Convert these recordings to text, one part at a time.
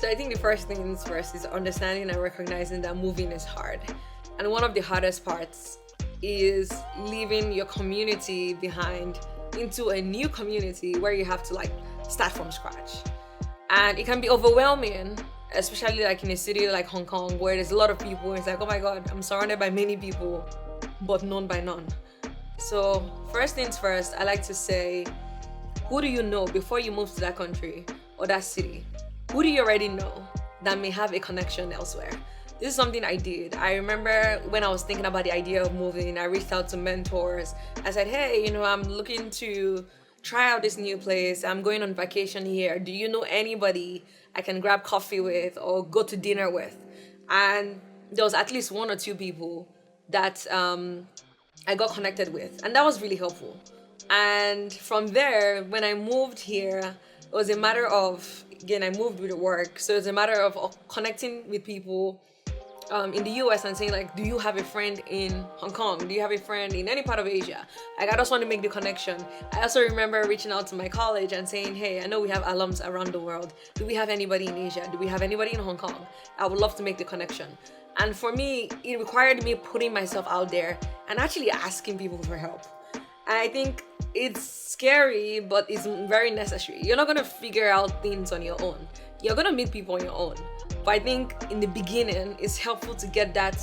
I think the first things first is understanding and recognizing that moving is hard. And one of the hardest parts is leaving your community behind into a new community where you have to like start from scratch. And it can be overwhelming, especially like in a city like Hong Kong where there's a lot of people. It's like, oh my God, I'm surrounded by many people, but known by none. So first things first, I like to say, who do you know before you move to that country or that city? Who do you already know that may have a connection elsewhere? This is something I did. I remember when I was thinking about the idea of moving, I reached out to mentors. I said, hey, I'm looking to try out this new place. I'm going on vacation here. Do you know anybody I can grab coffee with or go to dinner with? And there was at least one or two people that I got connected with. And that was really helpful. And from there, when I moved here, it was a matter of, again, I moved with work. So it's a matter of connecting with people in the US and saying like, do you have a friend in Hong Kong? Do you have a friend in any part of Asia? Like, I just want to make the connection. I also remember reaching out to my college and saying, hey, I know we have alums around the world. Do we have anybody in Asia? Do we have anybody in Hong Kong? I would love to make the connection. And for me, it required me putting myself out there and actually asking people for help. And I think it's scary, but it's very necessary. You're not going to figure out things on your own. You're going to meet people on your own. But I think in the beginning, it's helpful to get that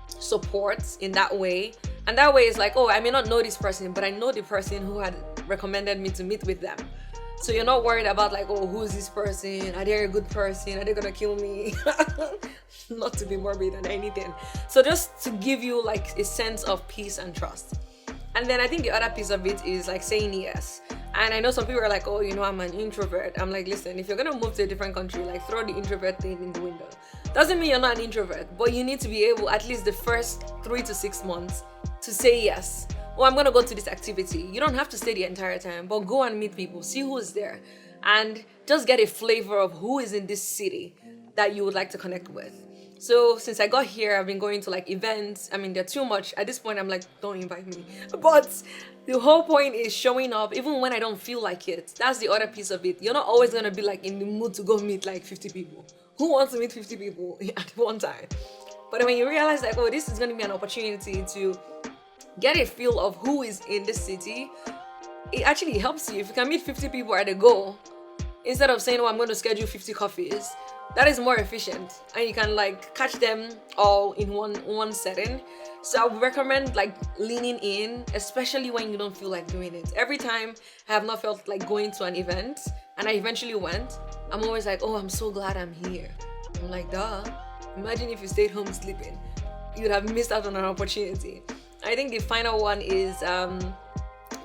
support in that way. And that way it's like, oh, I may not know this person, but I know the person who had recommended me to meet with them. So you're not worried about like, oh, who's this person? Are they a good person? Are they going to kill me? Not to be morbid or anything. So just to give you like a sense of peace and trust. And then I think the other piece of it is like saying yes. And I know some people are like, oh, I'm an introvert. I'm like, listen, if you're going to move to a different country, like throw the introvert thing in the window. Doesn't mean you're not an introvert, but you need to be able, at least the first 3 to 6 months, to say yes. Oh, I'm going to go to this activity. You don't have to stay the entire time, but go and meet people, see who's there, and just get a flavor of who is in this city that you would like to connect with. So since I got here, I've been going to like events. I mean, they're too much. At this point, I'm like, don't invite me. But the whole point is showing up even when I don't feel like it. That's the other piece of it. You're not always going to be like in the mood to go meet like 50 people. Who wants to meet 50 people at one time? But when you realize like, oh, this is going to be an opportunity to get a feel of who is in this city, it actually helps you. If you can meet 50 people at a go, instead of saying, oh, I'm going to schedule 50 coffees, that is more efficient and you can like catch them all in one setting. So I would recommend like leaning in, especially when you don't feel like doing it. Every time I have not felt like going to an event and I eventually went, I'm always like, oh, I'm so glad I'm here. I'm like, duh. Imagine if you stayed home sleeping. You'd have missed out on an opportunity. I think the final one is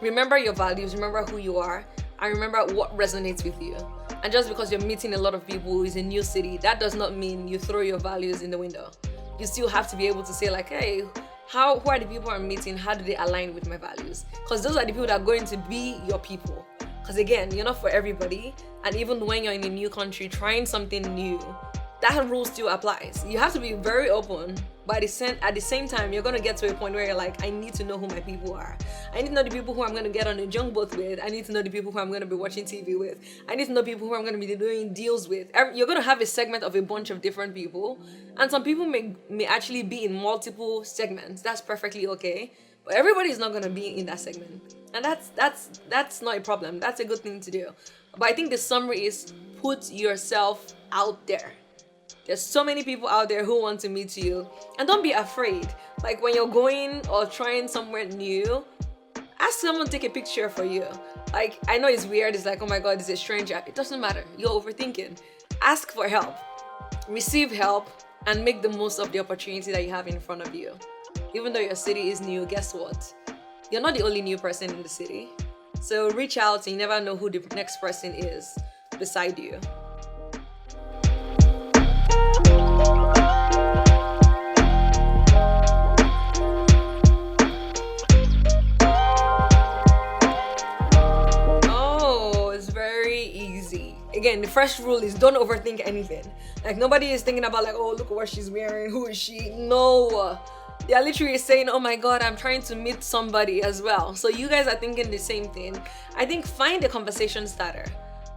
remember your values, remember who you are, and remember what resonates with you. And just because you're meeting a lot of people who is a new city, that does not mean you throw your values in the window. You still have to be able to say like, hey, who are the people I'm meeting? How do they align with my values? Because those are the people that are going to be your people. Because again, you're not for everybody. And even when you're in a new country, trying something new, that rule still applies. You have to be very open, but at the same time, you're going to get to a point where you're like, I need to know who my people are. I need to know the people who I'm going to get on a junk boat with. I need to know the people who I'm going to be watching TV with. I need to know people who I'm going to be doing deals with. You're going to have a segment of a bunch of different people. And some people may actually be in multiple segments. That's perfectly okay. But everybody's not going to be in that segment. And that's not a problem. That's a good thing to do. But I think the summary is put yourself out there. There's so many people out there who want to meet you. And don't be afraid. Like when you're going or trying somewhere new, ask someone to take a picture for you. Like, I know it's weird. It's like, oh my God, it's a stranger. It doesn't matter. You're overthinking. Ask for help. Receive help and make the most of the opportunity that you have in front of you. Even though your city is new, guess what? You're not the only new person in the city. So reach out and you never know who the next person is beside you. Again, the first rule is don't overthink anything. Like nobody is thinking about like, oh, look at what she's wearing. Who is she? No. They are literally saying, oh my God, I'm trying to meet somebody as well. So you guys are thinking the same thing. I think find a conversation starter.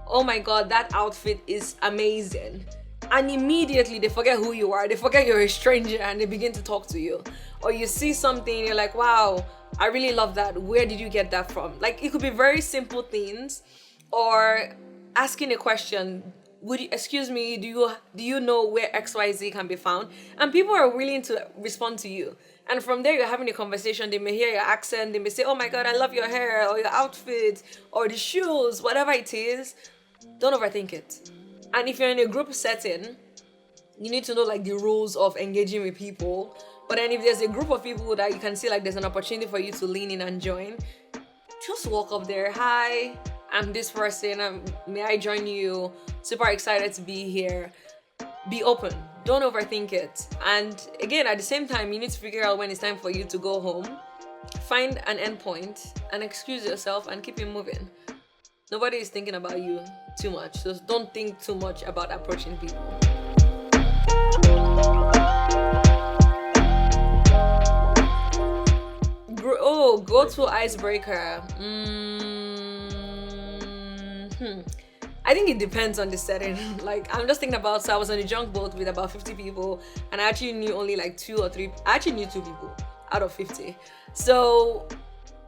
oh my god, that outfit is amazing. And immediately they forget who you are, they forget you're a stranger, and they begin to talk to you. Or you see something, you're like, wow, I really love that. Where did you get that from? Like, it could be very simple things, or asking a question. Would you, excuse me, do you know where XYZ can be found? And people are willing to respond to you. And from there, you're having a conversation. They may hear your accent. They may say, oh my God, I love your hair, or your outfit, or the shoes, whatever it is. Don't overthink it. And if you're in a group setting, you need to know like the rules of engaging with people. But then if there's a group of people that you can see like there's an opportunity for you to lean in and join, just walk up there. Hi, I'm this person. May I join you? Super excited to be here. Be open. Don't overthink it. And again, at the same time, you need to figure out when it's time for you to go home. Find an endpoint and excuse yourself and keep it moving. Nobody is thinking about you too much. So don't think too much about approaching people. Go to icebreaker. I think it depends on the setting. Like, I'm just thinking about, so I was on a junk boat with about 50 people, and I actually knew only like 2 or 3. I actually knew 2 people out of 50. So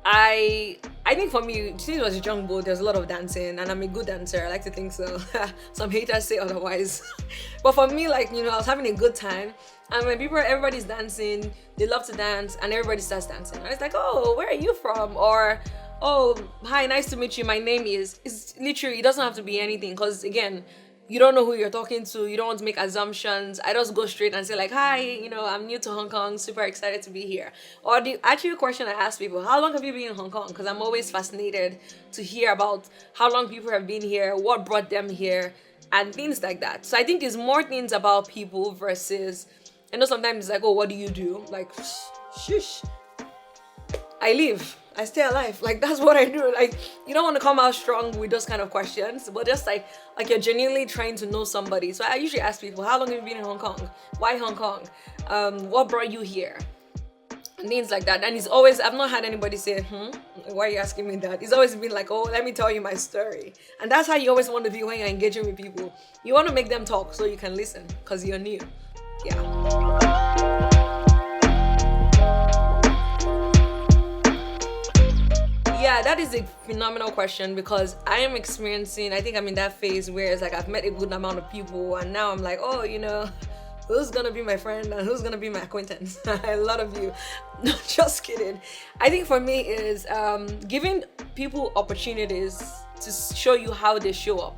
I think for me, since it was a junk boat, there's a lot of dancing, and I'm a good dancer. I like to think so. Some haters say otherwise. But for me, like, I was having a good time. And when everybody's dancing, they love to dance, and everybody starts dancing. And it's like, oh, where are you from? Or, oh, hi, nice to meet you. My name is. It's literally, it doesn't have to be anything. Because again, you don't know who you're talking to. You don't want to make assumptions. I just go straight and say like, hi, I'm new to Hong Kong. Super excited to be here. Or the actual question I ask people, how long have you been in Hong Kong? Because I'm always fascinated to hear about how long people have been here, what brought them here, and things like that. So I think it's more things about people versus, I know sometimes it's like, oh, what do you do? Like, shush. I live. I stay alive. Like, that's what I do. Like, you don't want to come out strong with those kind of questions, but just like you're genuinely trying to know somebody. So I usually ask people, how long have you been in Hong Kong? Why Hong Kong? What brought you here? And things like that. And it's always, I've not had anybody say, why are you asking me that? It's always been like, oh, let me tell you my story. And that's how you always want to be when you're engaging with people. You want to make them talk so you can listen because you're new. Yeah. Yeah, that is a phenomenal question because I am experiencing, I think I'm in that phase where it's like I've met a good amount of people and now I'm like, oh, who's gonna be my friend and who's gonna be my acquaintance? A lot of you. No, just kidding. I think for me is giving people opportunities to show you how they show up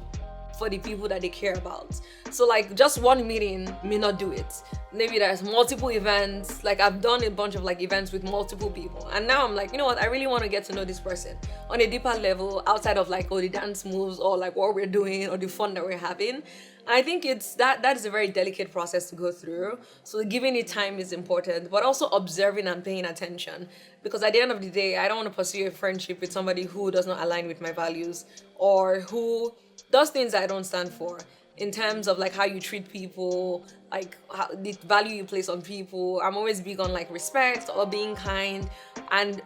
for the people that they care about. So like just one meeting may not do it. Maybe there's multiple events. Like I've done a bunch of like events with multiple people. And now I'm like, you know what? I really want to get to know this person on a deeper level outside of like, oh, the dance moves or like what we're doing or the fun that we're having. And I think it's that is a very delicate process to go through. So giving it time is important, but also observing and paying attention. Because at the end of the day, I don't want to pursue a friendship with somebody who does not align with my values or who does things I don't stand for in terms of like how you treat people, like how, the value you place on people. I'm always big on like respect or being kind and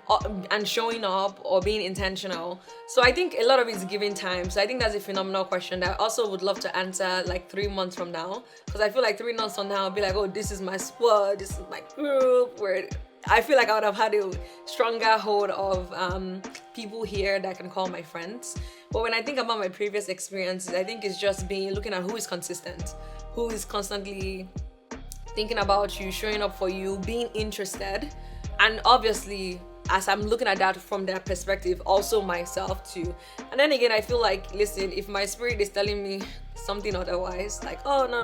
showing up or being intentional. So I think a lot of it is giving time. So I think that's a phenomenal question that I also would love to answer like 3 months from now, because I feel like 3 months from now I'll be like, oh, this is my squad, this is my group, where I feel like I would have had a stronger hold of people here that I can call my friends. But when I think about my previous experiences, I think it's just looking at who is consistent, who is constantly thinking about you, showing up for you, being interested. And obviously, as I'm looking at that from their perspective, also myself too. And then again, I feel like, listen, if my spirit is telling me something otherwise, like, oh, no,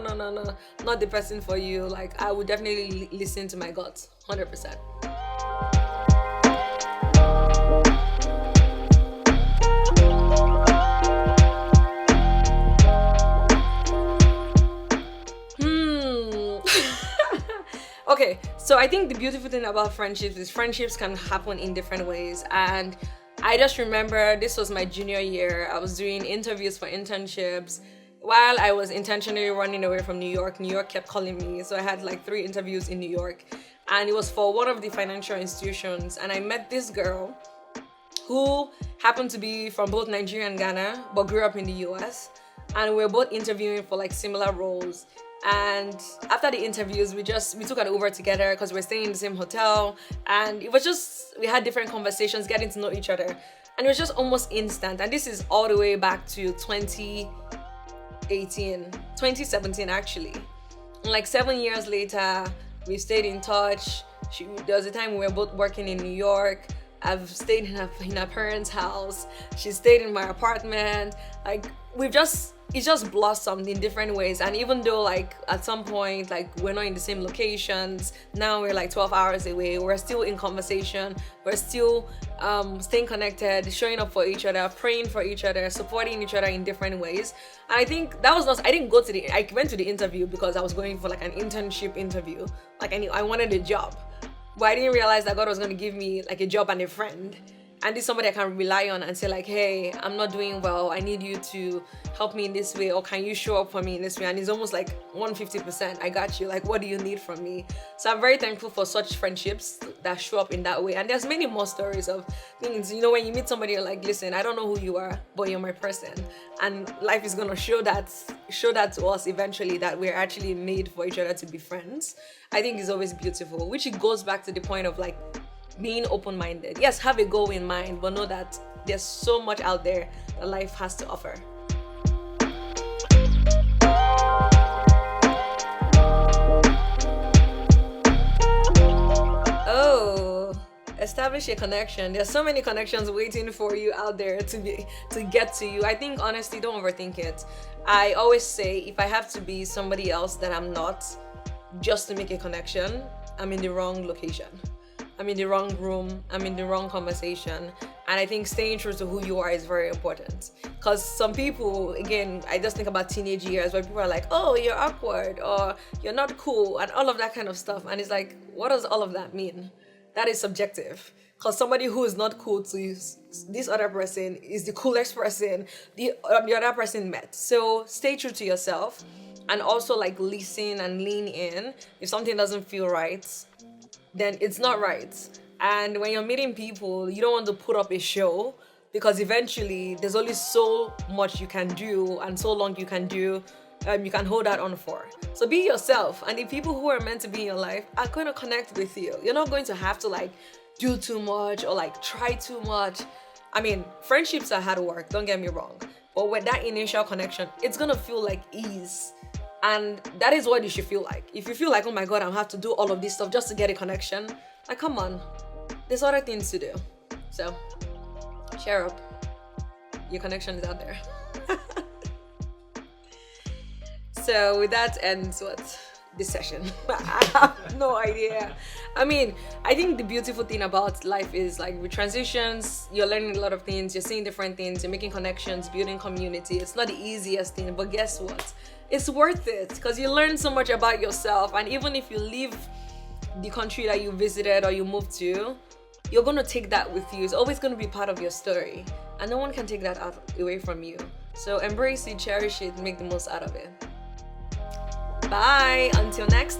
not the person for you, like, I would definitely listen to my gut, 100%. Okay, so I think the beautiful thing about friendships is friendships can happen in different ways. And I just remember this was my junior year. I was doing interviews for internships while I was intentionally running away from New York. New York kept calling me. So I had like 3 interviews in New York. And it was for one of the financial institutions. And I met this girl who happened to be from both Nigeria and Ghana, but grew up in the US. And we were both interviewing for like similar roles. And after the interviews, we took an Uber together because we're staying in the same hotel. And it was just, we had different conversations, getting to know each other. And it was just almost instant. And this is all the way back to 2017 actually. And like 7 years later, we stayed in touch. There was a time we were both working in New York. I've stayed in her parents' house. She stayed in my apartment. Like it's just blossomed in different ways. And even though like at some point like we're not in the same locations, now we're like 12 hours away, we're still in conversation, we're still staying connected, showing up for each other, praying for each other, supporting each other in different ways. And I think that was not, I went to the interview because I was going for like an internship interview. Like I wanted a job, but I didn't realize that God was going to give me like a job and a friend. And this is somebody I can rely on and say like, hey, I'm not doing well. I need you to help me in this way, or can you show up for me in this way? And it's almost like 150%. I got you. Like, what do you need from me? So I'm very thankful for such friendships that show up in that way. And there's many more stories of things, you know, when you meet somebody, you're like, listen, I don't know who you are, but you're my person. And life is gonna show that to us eventually, that we're actually made for each other to be friends. I think it's always beautiful, which it goes back to the point of like, being open-minded. Yes, have a goal in mind, but know that there's so much out there that life has to offer. Oh, establish a connection. There's so many connections waiting for you out there to get to you. I think honestly, don't overthink it. I always say if I have to be somebody else that I'm not just to make a connection, I'm in the wrong location. I'm in the wrong room, I'm in the wrong conversation. And I think staying true to who you are is very important. Because some people, again, I just think about teenage years where people are like, oh, you're awkward, or you're not cool, and all of that kind of stuff. And it's like, what does all of that mean? That is subjective. Because somebody who is not cool to this other person is the coolest person the other person met. So stay true to yourself, and also like listen and lean in. If something doesn't feel right, then it's not right. And when you're meeting people, you don't want to put up a show, because eventually there's only so much you can do and so long you can do, you can hold that on for. So be yourself, and the people who are meant to be in your life are going to connect with you. You're not going to have to like do too much or like try too much. I mean, friendships are hard work, don't get me wrong, but with that initial connection, it's going to feel like ease. And that is what you should feel like. If you feel like, oh my God, I have to do all of this stuff just to get a connection, like, come on, there's other things to do. So, share up. Your connection is out there. So, with that ends this session. I have no idea. I mean, I think the beautiful thing about life is like with transitions, you're learning a lot of things, you're seeing different things, you're making connections, building community. It's not the easiest thing, but guess what? It's worth it, because you learn so much about yourself. And even if you leave the country that you visited or you moved to, you're going to take that with you. It's always going to be part of your story, and no one can take that away from you. So embrace it, cherish it, make the most out of it. Bye, until next time.